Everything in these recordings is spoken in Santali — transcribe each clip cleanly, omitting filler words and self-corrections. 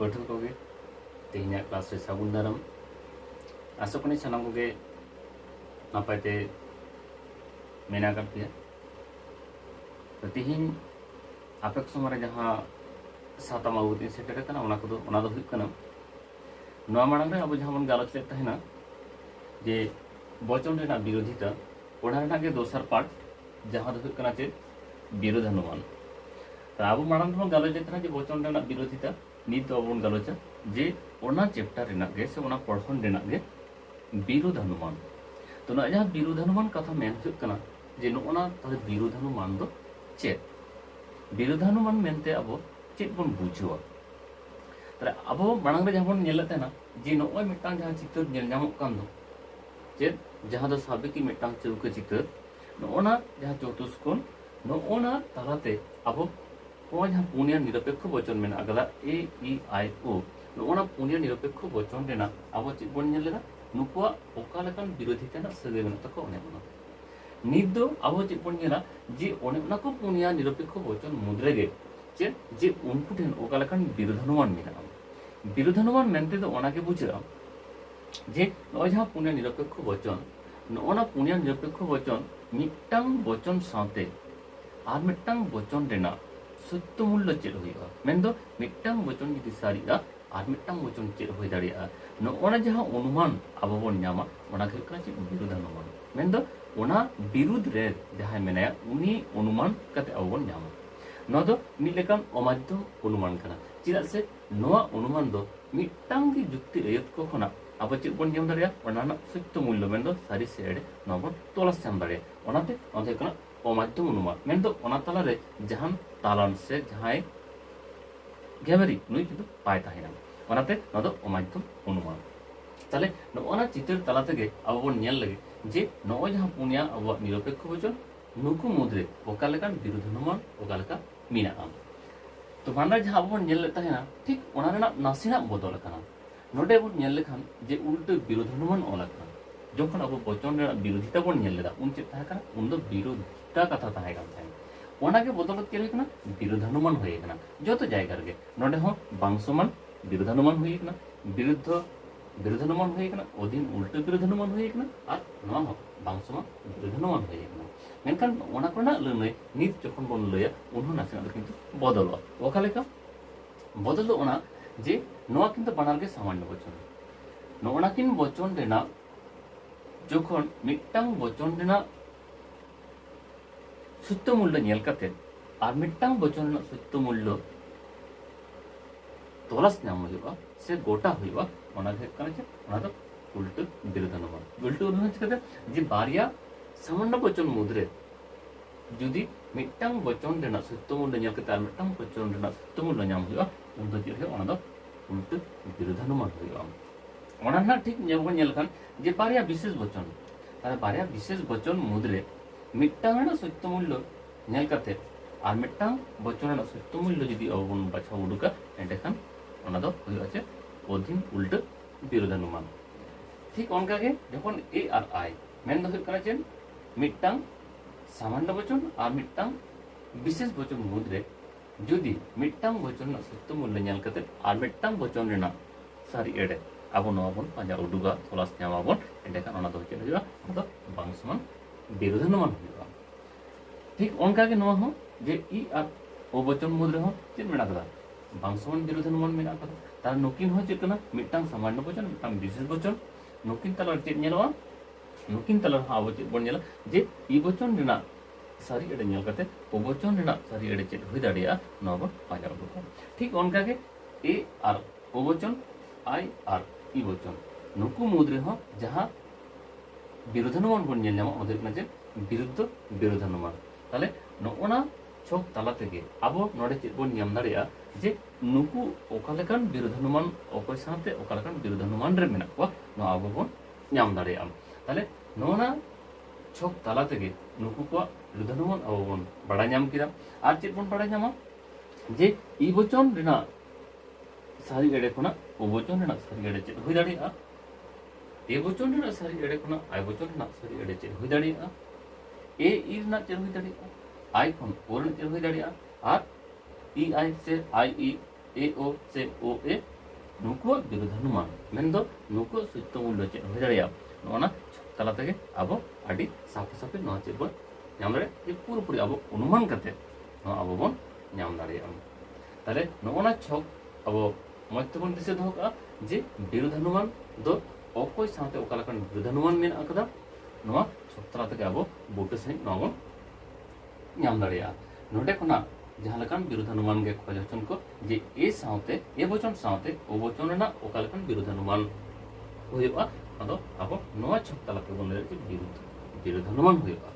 ᱯᱟᱹᱴᱷᱩᱣᱟᱹ ᱠᱚᱜᱮ ᱛᱮᱦᱮᱧᱟᱜ ᱠᱞᱟᱥ ᱨᱮ ᱥᱟᱹᱜᱩᱱ ᱫᱟᱨᱟᱢ ᱟᱥᱚᱜ ᱠᱟᱹᱱᱟᱹᱧ ᱥᱟᱱᱟᱢ ᱠᱚᱜᱮ ᱱᱟᱯᱟᱭ ᱛᱮ ᱢᱮᱱᱟᱜ ᱟᱠᱟᱫ ᱯᱮᱭᱟ। ᱛᱮᱦᱮᱧ ᱟᱯᱮ ᱠᱚ ᱥᱚᱢᱚᱭ ᱨᱮ ᱡᱟᱦᱟᱸ ᱥᱟᱛᱟᱢ ᱟᱹᱜᱩ ᱠᱟᱛᱮᱧ ᱥᱮᱴᱮᱨ ᱟᱠᱟᱱᱟ ᱚᱱᱟ ᱫᱚ ᱦᱩᱭᱩᱜ ᱠᱟᱱᱟ ᱱᱚᱣᱟ ᱢᱟᱲᱟᱝ ᱨᱮ ᱟᱵᱚ ᱡᱟᱦᱟᱸ ᱵᱚᱱ ᱜᱟᱞᱚᱪ ᱞᱮᱫ ᱛᱟᱦᱮᱱᱟ ᱡᱮ ᱵᱚᱪᱚᱱ ᱨᱮᱱᱟᱜ ᱵᱤᱨᱳধিता ᱚᱱᱟ ᱨᱮᱱᱟᱜ ᱜᱮ ᱫᱚᱥᱟᱨ ᱯᱟর্ট ᱡᱟᱦᱟᱸ ᱫᱚ ᱦᱩᱭᱩᱜ ᱠᱟᱱᱟ ᱪᱮᱫ ᱵᱤᱨᱳධᱟᱱᱩᱢᱟᱱ। ᱟᱵᱚ ᱢᱟᱲᱟᱝ ᱨᱮᱵᱚᱱ ᱜᱟᱞᱚᱪ ᱞᱮᱫ ᱛᱟᱦᱮᱱᱟ ᱡᱮ ᱵᱚᱪᱚᱱ ᱨᱮᱱᱟᱜ ᱵᱤᱨᱳধিता ᱱᱤᱛ ᱫᱚ ᱵᱚᱱ ᱜᱟᱞᱚᱪᱟ ᱡᱮ ᱚᱱᱟ ᱪᱮᱯᱴᱟর ᱨᱮᱱᱟᱜ ᱜᱮ ᱥᱮ ᱚᱱᱟ পড়ᱦᱚᱱ ᱨᱮᱱᱟᱜ ᱜᱮ বিরোধানুমান। তো ᱱᱚᱣᱟ ᱡᱟᱦᱟᱸ বিরোধানুমান ᱠᱟᱛᱷᱟ ᱢᱮᱱ ᱦᱩᱭᱩᱜ ᱠᱟᱱᱟ ᱡᱮ ᱱᱚᱜᱼᱚᱱᱟ তাহলে বিরোধানুমান ᱫᱚ ᱪᱮᱫ বিরোধানুমান ᱢᱮᱱᱛᱮ ᱟᱵᱚ ᱪᱮᱫ ᱵᱚᱱ ᱵᱩᱡᱷᱟᱹᱣᱟ। তাহলে ᱟᱵᱚ ᱢᱟᱲᱟᱝ ᱨᱮ ᱡᱟᱦᱟᱸ ᱵᱚᱱ ᱧᱮᱞ ᱞᱮᱫ ᱛᱟᱦᱮᱱᱟ ᱡᱮ ᱱᱚᱜᱼᱚᱭ ᱢᱤᱫᱴᱟᱝ ᱡᱟᱦᱟᱸ ᱪᱤᱛᱟᱹᱨ ᱧᱮᱞ ᱧᱟᱢᱚᱜ ᱠᱟᱱ ᱫᱚ ᱪᱮᱫ ᱡᱟᱦᱟᱸ ᱫᱚ ᱥᱟᱵᱮᱠᱤ ᱢᱤᱫᱴᱟᱝ ᱪᱟᱹᱣᱠᱟᱹ ᱪᱤᱛᱟᱹᱨ ᱱᱚᱜᱼᱚᱱᱟ ᱡᱟᱦᱟᱸ ᱪᱚᱛᱩᱥᱠᱳণ ᱱᱚᱜᱼᱚᱱᱟ ᱛᱟᱞᱟᱛᱮ ᱟᱵᱚ ᱱᱚᱣᱟ ᱡᱟᱦᱟᱸ ᱯᱩᱱᱭᱟ ᱱᱤᱨᱚᱯᱮᱠᱠᱷᱚ ᱵᱚᱪᱚᱱ ᱢᱮᱱᱟᱜ ᱟᱠᱟᱫᱟ A E I O ᱱᱚᱜᱼᱚᱱᱟ ᱯᱩᱱᱭᱟ ᱱᱤᱨᱚᱯᱮᱠᱠᱷᱚ ᱵᱚᱪᱚᱱ ᱨᱮᱱᱟᱜ ᱟᱵᱚ ᱪᱮᱫ ᱵᱚᱱ ᱧᱮᱞ ᱞᱮᱫᱟ ᱱᱩᱠᱩᱣᱟᱜ ᱚᱠᱟ ᱞᱮᱠᱟᱱ ᱵᱤᱨᱳধিতা ᱨᱮᱱᱟᱜ ᱥᱟᱹᱜᱟᱹᱭ ᱢᱮᱱᱟᱜ ᱛᱟᱠᱚᱣᱟ ᱚᱱᱮ ᱚᱱᱟ। ᱱᱤᱛ ᱫᱚ ᱟᱵᱚ ᱪᱮᱫ ᱵᱚᱱ ᱧᱮᱞᱟ ᱡᱮ ᱚᱱᱮ ᱚᱱᱟ ᱠᱚ ᱯᱩᱱᱭᱟ ᱱᱤᱨᱚᱯᱮᱠᱠᱷᱚ ᱵᱚᱪᱚᱱ ᱢᱩᱫᱽ ᱨᱮᱜᱮ ᱪᱮᱫ ᱡᱮ ᱩᱱᱠᱩ ᱴᱷᱮᱱ ᱚᱠᱟ ᱞᱮᱠᱟᱱ বিরোধানুমান মেনাᱜᱼᱟ। বিরোধানুমান ᱢᱮᱱᱛᱮ ᱫᱚ ᱚᱱᱟᱜᱮ ᱵᱩᱡᱷᱟᱹᱜᱼᱟ ᱡᱮ ᱱᱚᱜᱼᱚᱭ ᱡᱟᱦᱟᱸ ᱯᱩᱱᱭᱟ ᱱᱤᱨᱚᱯᱮᱠᱠᱷᱚ ᱵᱚᱪᱚᱱ ᱱᱚᱜᱼᱚᱱᱟ ᱯᱩᱱᱭᱟ ᱱᱤᱨᱚᱯᱮᱠᱠᱷᱚ ᱵᱚᱪᱚᱱ ᱢᱤᱫᱴᱟᱝ ᱵᱚᱪᱚᱱ ᱥᱟᱶᱛᱮ ᱟᱨ ᱢᱤᱫᱴᱟᱝ ᱵᱚᱪᱚᱱ ᱨᱮᱱᱟᱜ সত্য মূল্য ᱪᱮᱫ ᱦᱩᱭᱩᱜᱼᱟ। ᱢᱮᱱᱫᱚ ᱢᱤᱫᱴᱟᱝ ᱵᱚᱪᱚᱱ ᱡᱩᱫᱤ ᱥᱟᱹᱨᱤᱜᱼᱟ ᱟᱨ ᱢᱤᱫᱴᱟᱝ ᱵᱚᱪᱚᱱ ᱪᱮᱫ ᱦᱩᱭ ᱫᱟᱲᱮᱭᱟᱜᱼᱟ ᱱᱚᱜᱼᱚᱱᱟ ᱡᱟᱦᱟᱸ ᱚᱱᱩᱢᱟᱱ ᱟᱵᱚ ᱵᱚᱱ ᱧᱟᱢᱟ ᱚᱱᱟ ᱜᱮ ᱦᱩᱭᱩᱜ ᱠᱟᱱᱟ ᱪᱮᱫ বিরোধানুমান। ᱢᱮᱱᱫᱚ ᱚᱱᱟ বিরুদ্ধ ᱨᱮ ᱡᱟᱦᱟᱸᱭ ᱢᱮᱱᱟᱭᱟ ᱩᱱᱤ অনুমান ᱠᱟᱛᱮ ᱟᱵᱚ ᱵᱚᱱ ᱧᱟᱢᱟ। ᱱᱚᱣᱟ ᱫᱚ ᱢᱤᱫ ᱞᱮᱠᱟᱱ অমাধ্যম অনুমান ᱠᱟᱱᱟ ᱪᱮᱫᱟᱜ ᱥᱮ ᱱᱚᱣᱟ অনুমান ᱫᱚ ᱢᱤᱫᱴᱟᱝ ᱜᱮ ᱡᱩᱠᱛᱤ ᱟᱹᱭᱟᱹᱛ ᱠᱚ ᱠᱷᱚᱱᱟᱜ ᱟᱵᱚ ᱪᱮᱫ ᱵᱚᱱ ᱧᱟᱢ ᱫᱟᱲᱮᱭᱟᱜᱼᱟ ᱚᱱᱟ ᱨᱮᱱᱟᱜ ᱥᱚᱛয ᱢূল্য ᱢᱮᱱᱫᱚ ᱥᱟᱹᱨᱤ ᱥᱮ ᱮᱲᱮ ᱱᱚᱣᱟ ᱵᱚᱱ ᱛᱚᱞᱟᱥ ᱧᱟᱢ ᱫᱟᱲᱮᱭᱟᱜᱼᱟ। ᱚᱱᱟᱛᱮ ᱱᱚᱣᱟ ᱫᱚ ᱦᱩᱭᱩᱜ ᱠᱟᱱᱟ অমাধ্যম অনুমান। ᱢᱮᱱᱫᱚ ᱚᱱᱟ ᱛᱟᱞᱟᱨᱮ ᱡᱟᱦᱟᱱ ᱛᱟᱞᱟᱱ ᱥᱮ ᱡᱟᱦᱟᱸᱭ ᱜᱮᱢᱮᱨᱤ ᱱᱩᱭ ᱠᱤᱱᱛᱩ ᱵᱟᱭ ᱛᱟᱦᱮᱱᱟ ᱚᱱᱟᱛᱮ ᱱᱚᱣᱟ ᱫᱚ অমাধ্যম অনুমান। তাহলে ᱱᱚᱜᱼᱚᱱᱟ ᱪᱤᱛᱟᱹᱨ ᱛᱟᱞᱟ ᱛᱮᱜᱮ ᱟᱵᱚ ᱵᱚᱱ ᱧᱮᱞ ᱞᱮᱜᱮ ᱡᱮ ᱱᱚᱜᱼᱚᱭ ᱡᱟᱦᱟᱸ ᱯᱩᱱᱭᱟ ᱟᱵᱚᱣᱟᱜ ᱱᱤᱨᱚᱯᱮᱠᱠᱷᱚ ᱵᱚᱪᱚᱱ ᱱᱩᱠᱩ ᱢᱩᱫᱽᱨᱮ ᱚᱠᱟ ᱞᱮᱠᱟᱱ বিরোধানুমান ᱚᱠᱟ ᱞᱮᱠᱟ ᱢᱮᱱᱟᱜᱼᱟ। তো ᱢᱟᱱᱮ ᱡᱟᱦᱟᱸ ᱟᱵᱚ ᱵᱚᱱ ᱧᱮᱞ ᱞᱮᱫ ᱛᱟᱦᱮᱱᱟ ᱴᱷᱤক ᱚᱱᱟ ᱨᱮᱱᱟᱜ ᱱᱟᱥᱮᱱᱟᱜ ᱵᱚᱫᱚᱞ ᱟᱠᱟᱱᱟ। ᱱᱚᱰᱮ ᱵᱚᱱ ᱧᱮᱞ ᱞᱮᱠᱷᱟन ᱡᱮ ᱩᱞᱴᱟᱹ বিরোধানুমান ᱚᱞ ᱟᱠᱟᱱᱟ। যখন ᱟᱵᱚ ᱵᱚᱪᱚᱱ ᱨᱮᱱᱟᱜ বিরোধিতা ᱵᱚᱱ ᱧᱮᱞ ᱞᱮᱫᱟ ᱩᱱ ᱪᱮᱫ ᱛᱟᱦᱮᱸ ᱠᱟᱱᱟ ᱩᱱ ᱫᱚ বিরোধিতা ᱠᱟᱛᱷᱟ ᱛᱟᱦᱮᱸ ᱠᱟᱱ ᱛᱟᱦᱮᱸᱫ ᱚᱱᱟᱜᱮ ᱵᱚᱫᱚᱞ ᱪᱮᱫ ᱦᱩᱭ ᱠᱟᱱᱟ বিরোধানুমান ᱦᱩᱭ ᱠᱟᱱᱟ। ᱡᱚᱛᱚ ᱡᱟᱭᱜᱟ ᱨᱮᱜᱮ ᱱᱚᱰᱮ ᱦᱚᱸ ᱵᱟᱝ ᱥᱚমান বিরোধানুমান ᱦᱩᱭ ᱠᱟᱱᱟ বিরুদ্ধ বিরোধানুমান ᱦᱩᱭ ᱠᱟᱱᱟ অধীন ᱩᱞᱴᱟᱹ বিরোধানুমান ᱦᱩᱭ ᱠᱟᱱᱟ ᱟᱨ ᱱᱚᱣᱟ ᱦᱚᱸ ᱵᱟᱝ ᱥᱚমান বিরোধানুমান ᱦᱩᱭ ᱠᱟᱱᱟ। ᱢᱮᱱᱠᱷᱟᱱ ᱚᱱᱟ ᱠᱚᱨᱮᱱᱟᱜ ᱞᱟᱹᱱᱟᱹᱭ ᱱᱤᱛ ᱡᱚᱠᱷᱚᱱ ᱵᱚᱱ ᱞᱟᱹᱭᱟ ᱩᱱ ᱦᱚᱸ ᱱᱟᱥᱮᱱᱟᱜ ᱫᱚ ᱠᱤᱱᱛᱩ ᱵᱚᱫᱚᱞᱚᱜᱼᱟ। ᱚᱠᱟ ᱞᱮᱠᱟ ᱵᱚᱫᱚᱞ ᱫᱚ ᱚᱱᱟ ᱡᱮ ᱱᱚᱣᱟ ᱠᱤᱱᱛᱩ ᱵᱟᱱᱟᱨ ᱜᱮ ᱥᱟᱢᱟᱱᱱᱚ ᱵᱚᱪᱚᱱ ᱱᱚᱜᱼᱚᱱᱟ ᱠᱤᱱ ᱵᱚᱪᱚᱱ ᱨᱮᱱᱟᱜ যখন মিটটাং বচন রেনাᱜ সত্য মূল্য ᱧᱮᱞ ᱠᱟᱛᱮ ᱟᱨ ᱢᱤᱫᱴᱟᱝ ᱵᱚᱪᱚᱱ ᱨᱮᱱᱟᱜ ᱥᱚᱛᱛᱚ ᱢূল্য ᱛᱚᱞᱟᱥ ᱧᱟᱢ ᱦᱩᱭᱩᱜᱼᱟ ᱥᱮ ᱜᱚᱴᱟ ᱦᱩᱭᱩᱜᱼᱟ ᱚᱱᱟ ᱜᱮ ᱦᱩᱭᱩᱜ ᱠᱟᱱᱟ ᱪᱮᱫ ᱚᱱᱟ ᱫᱚ উল্টো বিরোধানুমান। উল্টো অনুমান চিকাতে যে বারিয়া সামান্য বচন মুদ্রে যদি মিটটাং বচন রেনাᱜ সত্য মূল্য ᱧᱮᱞ ᱠᱟᱛᱮ ᱟᱨ ᱢᱤᱫᱴᱟᱝ ᱵᱚᱪᱚᱱ ᱨᱮᱱᱟᱜ ᱥᱚᱛᱛᱚ ᱢূল্য ᱧᱟᱢ ᱦᱩᱭᱩᱜᱼᱟ ᱩᱱ ᱫᱚ ᱪᱮᱫ ᱦᱩᱭᱩᱜᱼᱟ ᱚᱱᱟ ᱫᱚ উল্টো বিরোধানুমান ᱦᱩᱭᱩᱜᱼᱟ। ᱚᱱᱟ ᱨᱮᱱᱟᱜ ᱴᱷᱤᱠ ᱵᱚᱱ ᱧᱮᱞ ᱞᱮᱠᱷᱟᱱ ᱡᱮ ᱵᱟᱨᱭᱟ বিশেষ বচন তাহলে বারয়া বিশেষ বচন মুদ্রে মিটটাং ᱨᱮᱱᱟᱜ সত্য মূল্য ᱧᱮᱞ ᱠᱟᱛᱮ ᱟᱨ ᱢᱤᱫᱴᱟᱝ ᱵᱚᱪᱚᱱ ᱨᱮᱱᱟᱜ ᱥᱚᱛᱛᱚ ᱢূল্য ᱡᱩᱫᱤ ᱟᱵᱚ ᱵᱚᱱ ᱵᱟᱪᱷᱟᱣ ᱩᱰᱩᱠᱟ ᱮᱸᱰᱮᱠᱷᱟᱱ ᱚᱱᱟ ᱫᱚ ᱦᱩᱭᱩᱜᱼᱟ ᱪᱮᱫ অধীন উল্টো বিরোধানুমান। ঠিক অনকাগে যখন এ আর আই মেন ᱫᱚ ᱦᱩᱭᱩᱜ ᱠᱟᱱᱟ ᱪᱮᱫ ᱢᱤᱫᱴᱟᱝ সামান্য বচন আর মিটটাং বিশেষ বচন মুদ্রে যদি মিটটাং বচন ᱨᱮᱱᱟᱜ সত্য মূল্য ᱧᱮᱞ ᱠᱟᱛᱮ ᱟᱨ ᱢᱤᱫᱴᱟᱝ ᱵᱚᱪᱚᱱ ᱨᱮᱱᱟᱜ ᱥᱟᱹᱨᱤ ᱮᱲᱮ ᱟᱵᱚ ᱱᱚᱣᱟ ᱵᱚᱱ ᱯᱟᱸᱡᱟ ᱩᱰᱩᱠᱟ ᱛᱚᱞᱟᱥ ᱧᱟᱢᱟᱵᱚᱱ ᱮᱸᱰᱮᱠᱷᱟᱱ ᱚᱱᱟ ᱫᱚ ᱪᱮᱫ ᱦᱩᱭᱩᱜᱼᱟ ᱚᱱᱟ ᱫᱚ ᱵᱟᱝ ᱥᱚমান বিরোধানুমান ᱦᱩᱭᱩᱜᱼᱟ। ঠিক অনকাগে ᱱᱚᱣᱟ ᱦᱚᱸ যে ই আর ও বচন মুদ্রে ᱦᱚᱸ ᱪᱮᱫ ᱢᱮᱱᱟᱜ ᱠᱟᱫᱟ ᱵᱟᱝ ᱥᱚমান বিরোধানুমান ᱢᱮᱱᱟᱜ ᱠᱟᱫᱟ। তার নুকিন ᱦᱚᱸ ᱪᱮᱫ ᱠᱟᱱᱟ ᱢᱤᱫᱴᱟᱝ সামান্য বচন ᱢᱤᱫᱴᱟᱝ বিশেষ বচন নুকিন ᱛᱟᱞᱟᱨᱮ ᱪᱮᱫ ᱧᱮᱞᱚᱜᱼᱟ নুকিন ᱛᱟᱞᱟᱨᱮ ᱦᱚᱸ ᱟᱵᱚ ᱪᱮᱫ ᱵᱚᱱ ᱧᱮᱞᱟ ᱡᱮ ই বচন ᱨᱮᱱᱟᱜ ᱥᱟᱹᱨᱤ ᱮᱲᱮ ᱧᱮᱞ ᱠᱟᱛᱮ ও বচন ᱨᱮᱱᱟᱜ ᱥᱟᱹᱨᱤ ᱮᱲᱮ ᱪᱮᱫ ᱦᱩᱭ ᱫᱟᱲᱮᱭᱟᱜᱼᱟ ᱱᱚᱣᱟ ᱵᱚᱱ ᱯᱟᱸᱡᱟ ᱩᱰᱩᱠᱟ। ঠিক অনকাগে এ আর ও বচন আই আর ই বচন নুᱠᱩ ᱢᱩᱫᱽ ᱨᱮᱦᱚᱸ ᱡᱟᱦᱟᱸ বিরোধানুমান ᱵᱚᱱ ᱧᱮᱞ ᱧᱟᱢᱟ ᱚᱱᱟ ᱫᱚ ᱦᱩᱭᱩᱜ ᱠᱟᱱᱟ ᱪᱮᱫ বিরুদ্ধ বিরোধানুমান। তাহলে ᱱᱚᱜᱼᱚᱱᱟ ᱪᱷᱚᱠ ᱛᱟᱞᱟ ᱛᱮᱜᱮ ᱟᱵᱚ ᱱᱚᱰᱮ ᱪᱮᱫ ᱵᱚᱱ ᱧᱟᱢ ᱫᱟᱲᱮᱭᱟᱜᱼᱟ ᱡᱮ ᱱᱩᱠᱩ ᱚᱠᱟ ᱞᱮᱠᱟᱱ বিরোধানুমান ᱚᱠᱚᱭ ᱥᱟᱶᱛᱮ ᱚᱠᱟ ᱞᱮᱠᱟᱱ বিরোধানুমান ᱨᱮ ᱢᱮᱱᱟᱜ ᱠᱚᱣᱟ ᱱᱚᱣᱟ ᱟᱵᱚ ᱵᱚᱱ ᱧᱟᱢ ᱫᱟᱲᱮᱭᱟᱜᱼᱟ। তাহলে ᱱᱚᱜᱼᱚᱱᱟ ᱪᱷᱚᱠ ᱛᱟᱞᱟ ᱛᱮᱜᱮ ᱱᱩᱠᱩ ᱠᱚᱣᱟᱜ বিরোধানুমান ᱟᱵᱚ ᱵᱚᱱ ᱵᱟᱲᱟᱭ ᱧᱟᱢ ᱠᱮᱫᱟ। ᱟᱨ ᱪᱮᱫ ᱵᱚᱱ ᱵᱟᱲᱟᱭ ᱧᱟᱢᱟ ᱡᱮ ই বচন ᱨᱮᱱᱟᱜ ᱥᱟᱹᱨᱤ ᱮᱲᱮ ᱠᱷᱚᱱᱟᱜ ও বচন ᱨᱮᱱᱟᱜ ᱥᱟᱹᱨᱤ ᱮᱲᱮ ᱪᱮᱫ ᱦᱩᱭ ᱫᱟᱲᱮᱭᱟᱜᱼᱟ এ বচন ᱨᱮᱱᱟᱜ ᱥᱟᱹᱨᱤ ᱮᱲᱮ ᱠᱷᱚᱱᱟᱜ আই বচন ᱨᱮᱱᱟᱜ ᱥᱟᱹᱨᱤ ᱮᱲᱮ ᱪᱮᱫ ᱦᱩᱭ ᱫᱟᱲᱮᱭᱟᱜᱼᱟ এ ই ᱨᱮᱱᱟᱜ ᱪᱮᱫ ᱦᱩᱭ ᱫᱟᱲᱮᱭᱟᱜᱼᱟ আই ᱠᱷᱚᱱ ও ᱨᱮᱱᱟᱜ ᱪᱮᱫ ᱦᱩᱭ ᱫᱟᱲᱮᱭᱟᱜᱼᱟ ᱟᱨ ই আই ᱥᱮ আই ই এ ও সে ও এ নুকুᱣᱟᱜ ᱵᱤᱨᱳᱫᱷᱟᱱᱩᱢᱟᱱ ᱢᱮᱱᱫᱚ ᱱᱩᱠᱩᱣᱟᱜ ᱥᱚᱛᱛᱚ ᱢᱩᱞᱞᱚ ᱪᱮᱫ ᱦᱩᱭ ᱫᱟᱲᱮᱭᱟᱜᱼᱟ ᱱᱚᱜᱼᱚᱱᱟ ᱪᱷᱚᱠ ᱛᱟᱞᱟ ᱛᱮᱜᱮ ᱟᱵᱚ ᱟᱹᱰᱤ ᱥᱟᱯᱷᱟ ᱥᱟᱯᱷᱤ ᱱᱚᱣᱟ ᱪᱮᱫ ᱵᱚᱱ ᱧᱟᱢ ᱫᱟᱲᱮᱭᱟᱜᱼᱟ ᱡᱮ ᱯᱩᱨᱟᱹᱯᱩᱨᱤ ᱟᱵᱚ ᱚᱱᱩᱢᱟᱱ ᱠᱟᱛᱮ ᱱᱚᱣᱟ ᱟᱵᱚ ᱵᱚᱱ ᱧᱟᱢ ᱫᱟᱲᱮᱭᱟᱜᱼᱟ ᱛᱟᱦᱞᱮ ᱱᱚᱜᱼᱚᱱᱟ ᱪᱷᱚᱠ ᱟᱵᱚ ᱢᱚᱡᱽ ᱛᱮᱵᱚᱱ ᱫᱤᱥᱟᱹ ᱫᱚᱦᱚ ᱠᱟᱜᱼᱟ ᱡᱮ ᱵᱤᱨᱳᱫᱷᱟᱱᱩᱢᱟᱱ ᱫᱚ ᱚᱠᱚᱭ ᱥᱟᱶᱛᱮ ᱚᱠᱟ ᱞᱮᱠᱟᱱ ᱵᱤᱨᱳᱫᱷᱟᱱᱩᱢᱟᱱ ᱢᱮᱱᱟᱜ ᱟᱠᱟᱫᱟ ᱱᱚᱣᱟ ᱪᱷᱚᱠ ᱛᱟᱞᱟ ᱛᱮᱜᱮ ᱟᱵᱚ ᱵᱩᱴᱟᱹ ᱥᱟᱺᱦᱤᱡ ᱱᱚᱣᱟ ᱵᱚᱱ ᱧᱟᱢ ᱫᱟᱲᱮᱭᱟᱜᱼᱟ ᱱᱚᱰᱮ ᱠᱷᱚᱱᱟᱜ ᱡᱟᱦᱟᱸ ᱞᱮᱠᱟᱱ ᱵᱤᱨᱳᱫᱷᱟᱱᱩᱢᱟᱱ ᱜᱮ ᱠᱷᱚᱡ ᱦᱚᱪᱚᱱ ᱠᱚ ᱡᱮ ᱮ ᱥᱟᱶᱛᱮ ᱮ ᱵᱚᱪᱚᱱ ᱥᱟᱶᱛᱮ ᱳ ᱵᱚᱪᱚᱱ ᱨᱮᱱᱟᱜ ᱚᱠᱟ ᱞᱮᱠᱟᱱ ᱵᱤᱨᱳᱫᱷᱟᱱᱩᱢᱟᱱ ᱦᱩᱭᱩᱜᱼᱟ ᱟᱫᱚ ᱟᱵᱚ ᱱᱚᱣᱟ ᱪᱷᱚᱠ ᱛᱟᱞᱟ ᱛᱮᱵᱚᱱ ᱞᱟᱹᱭ ᱫᱟᱲᱮᱭᱟᱜᱼᱟ ᱡᱮ ᱵᱤᱨᱳᱫᱷᱟᱱᱩᱢᱟᱱ ᱦᱩᱭᱩᱜᱼᱟ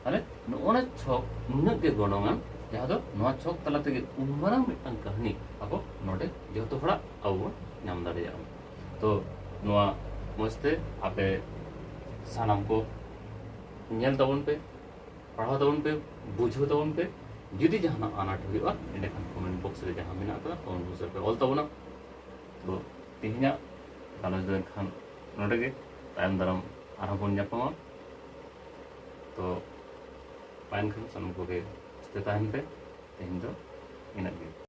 ᱛᱟᱦᱞᱮ ᱱᱚᱜᱼᱚᱱᱟ ᱪᱷᱚᱠ ᱱᱩᱱᱟᱹᱜ ᱜᱮ ᱜᱚᱱᱚᱝᱟᱱ ᱡᱟᱦᱟᱸ ᱫᱚ ᱱᱚᱣᱟ ᱪᱷᱚᱠ ᱛᱟᱞᱟ ᱛᱮᱜᱮ ᱩᱱᱢᱟᱨᱟᱝ ᱢᱤᱫᱴᱟᱝ ᱠᱟᱹᱦᱱᱤ ᱟᱵᱚ ᱱᱚᱰᱮ ᱡᱚᱛᱚ ᱦᱚᱲᱟᱜ ᱟᱵᱚ ᱵᱚᱱ ᱧᱟᱢ ᱫᱟᱲᱮᱭᱟᱜᱼᱟ ᱛᱚ ᱱᱚᱣᱟ ᱢᱚᱡᱽᱛᱮ ᱟᱯᱮ ᱥᱟᱱᱟᱢ ᱠᱚ ᱧᱮᱞ ᱛᱟᱵᱚᱱ ᱯᱮ ᱯᱟᱲᱦᱟᱣ ᱛᱟᱵᱚᱱ ᱯᱮ ᱵᱩᱡᱷᱟᱹᱣ ᱛᱟᱵᱚᱱ ᱯᱮ ᱡᱩᱫᱤ ᱡᱟᱦᱟᱱᱟᱜ ᱟᱱᱟᱴ ᱦᱩᱭᱩᱜᱼᱟ ᱮᱸᱰᱮᱠᱷᱟᱱ ᱠᱚᱢᱮᱱᱴ ᱵᱚᱠᱥ ᱨᱮ ᱡᱟᱦᱟᱸ ᱢᱮᱱᱟᱜ ᱟᱠᱟᱫᱟ ᱠᱚᱢᱮᱱᱴ ᱵᱚᱠᱥ ᱨᱮᱯᱮ ᱚᱞ ᱛᱟᱵᱚᱱᱟ ᱛᱚ ᱛᱮᱦᱮᱧᱟᱜ ᱜᱟᱞᱚᱪ ᱫᱚ ᱮᱱᱠᱷᱟᱱ ᱱᱚᱰᱮ ᱜᱮ ᱛᱟᱭᱚᱢ ᱫᱟᱨᱟᱢ ᱟᱨᱦᱚᱸ ᱵᱚᱱ ᱧᱟᱯᱟᱢᱟ ᱛᱚ ᱯᱟᱭᱮᱱ ᱠᱷᱟᱱ ᱥᱟᱱᱟᱢ ᱠᱚᱜᱮ ᱛᱟᱦᱮᱱ ᱯᱮ ᱛᱮᱦᱮᱧ ᱫᱚ ᱤᱱᱟᱹᱜ ᱜᱮ